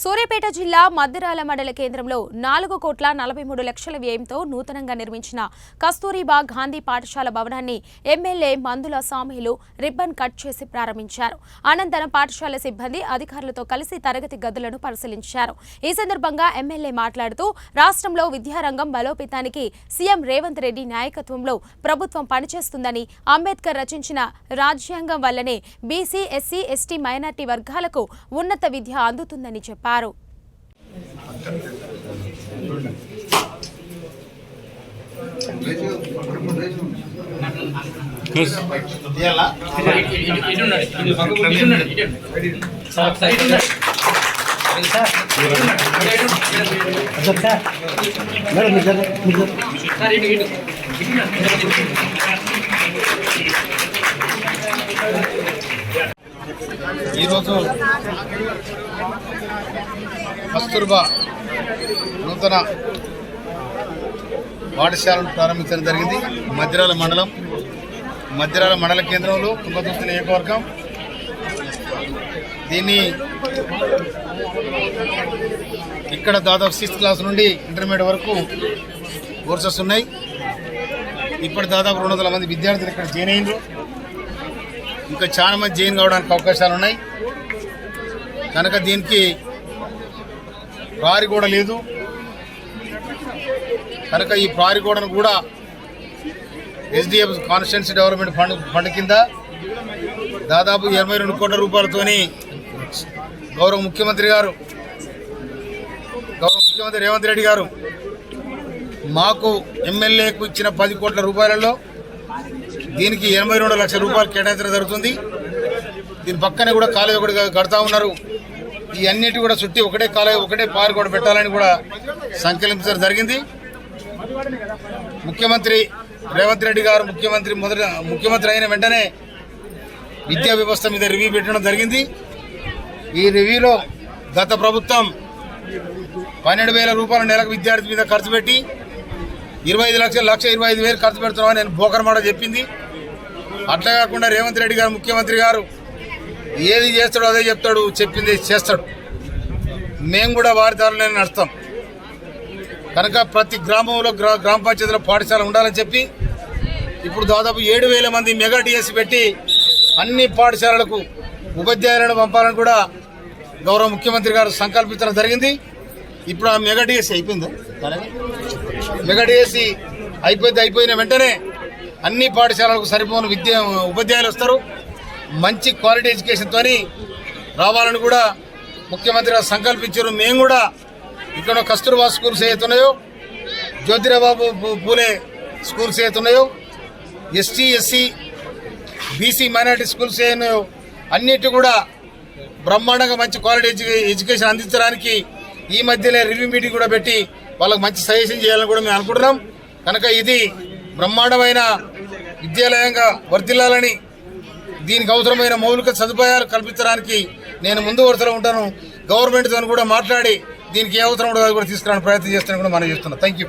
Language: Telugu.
సూర్యాపేట జిల్లా మద్దిరాల మండల కేంద్రంలో 4,43,00,000 వ్యయంతో నూతనంగా నిర్మించిన కస్తూరిబా గాంధీ పాఠశాల భవనాన్ని ఎమ్మెల్యే మందుల సామీలు రిబ్బన్ కట్ చేసి ప్రారంభించారు. అనంతరం పాఠశాల సిబ్బంది అధికారులతో కలిసి తరగతి గదులను పరిశీలించారు. ఈ సందర్భంగా ఎమ్మెల్యే మాట్లాడుతూ రాష్ట్రంలో విద్యారంగం బలోపేతానికి సీఎం రేవంత్ రెడ్డి నాయకత్వంలో ప్రభుత్వం పనిచేస్తుందని, అంబేద్కర్ రచించిన రాజ్యాంగం వల్లనే బీసీ, ఎస్సీ, ఎస్టీ, మైనార్టీ వర్గాలకు ఉన్నత విద్య అందుతుందని చెప్పారు. ఈరోజు కస్తూర్బా నూతన పాఠశాలను ప్రారంభించడం జరిగింది. మద్దిరాల మండల కేంద్రంలో తుంగతుర్తి నియోజకవర్గం. దీన్ని ఇక్కడ దాదాపు 6th క్లాస్ నుండి ఇంటర్మీడియట్ వరకు కోర్సెస్ ఉన్నాయి. ఇప్పుడు దాదాపు 200 మంది విద్యార్థులు ఇక్కడ జాయిన్ అయ్యారు. ఇంకా చాలా మంది జాయిన్ కావడానికి అవకాశాలు ఉన్నాయి. కనుక దీనికి ప్రహరీ గోడ లేదు కనుక ఈ ప్రహరీ గోడను కూడా ఎస్డిఎఫ్ కాన్స్టిట్యుయెన్సీ డెవలప్మెంట్ ఫండ్ కింద దాదాపు 22 కోట్ల రూపాయలతోని గౌరవ ముఖ్యమంత్రి రేవంత్ రెడ్డి గారు మాకు ఎమ్మెల్యేకు ఇచ్చిన 10 కోట్ల రూపాయలలో దీనికి 82 లక్షల రూపాయలు కేటాయించడం జరుగుతుంది. దీని పక్కనే కూడా కాలేజ్ ఒకటి కడతా ఉన్నారు. ఈ అన్నిటి కూడా చుట్టి ఒకటే కాలేజ్ ఒకటే పార్క్ కూడా పెట్టాలని కూడా సంకల్పించడం జరిగింది. ముఖ్యమంత్రి రేవంత్ రెడ్డి గారు ముఖ్యమంత్రి అయిన వెంటనే విద్యా వ్యవస్థ మీద రివ్యూ పెట్టడం జరిగింది. ఈ రివ్యూలో గత ప్రభుత్వం 12,000 రూపాయల నెలకు విద్యార్థి మీద ఖర్చు పెట్టి 25 లక్షలు 1,25,000 ఖర్చు పెడుతున్నామని నేను బోకరమాట చెప్పింది. అట్లా కాకుండా రేవంత్ రెడ్డి గారు ముఖ్యమంత్రి గారు ఏది చేస్తాడో అదే చెప్తాడు, చెప్పింది చేస్తాడు. మేము కూడా వారి దారిలోనే నడుస్తాం. కనుక ప్రతి గ్రామంలో గ్రామ పంచాయతీలో పాఠశాల ఉండాలని చెప్పి ఇప్పుడు దాదాపు 7,000 మంది మెగా డిఎస్సి పెట్టి అన్ని పాఠశాలలకు ఉపాధ్యాయులను పంపాలని కూడా గౌరవ ముఖ్యమంత్రి గారు సంకల్పించడం జరిగింది. ఇప్పుడు ఆ మెగా డిఎస్సి అయిపోయింది. మెగా డిఎస్సి అయిపోయిన వెంటనే అన్ని పాఠశాలలకు సరిపోని ఉపాధ్యాయులు వస్తారు. మంచి క్వాలిటీ ఎడ్యుకేషన్తో రావాలని కూడా ముఖ్యమంత్రి గారు సంకల్పించారు. మేము కూడా ఇక్కడ కస్తూర్బా స్కూల్స్ ఏతున్నాయో, జ్యోతిరాబాబు పూలే స్కూల్స్ ఏతున్నాయో, ST, SC, BC, minority schools ఏనాయో అన్నిటి కూడా బ్రహ్మాండంగా మంచి క్వాలిటీ ఎడ్యుకేషన్ అందించడానికి ఈ మధ్యనే రివ్యూ మీటింగ్ కూడా పెట్టి వాళ్ళకి మంచి సజెషన్ చేయాలని కూడా మేము అనుకుంటున్నాం. కనుక ఇది బ్రహ్మాండమైన విద్యాలయంగా వర్ధిల్లాలని, దీనికి అవసరమైన మౌలిక సదుపాయాలు కల్పించడానికి నేను ముందు వరుసలో ఉంటాను. గవర్నమెంట్తో కూడా మాట్లాడి దీనికి ఏ అవసరం ఉండదో కూడా తీసుకురావడానికి ప్రయత్నం చేస్తానని కూడా మనం చేస్తున్నాం. Thank you.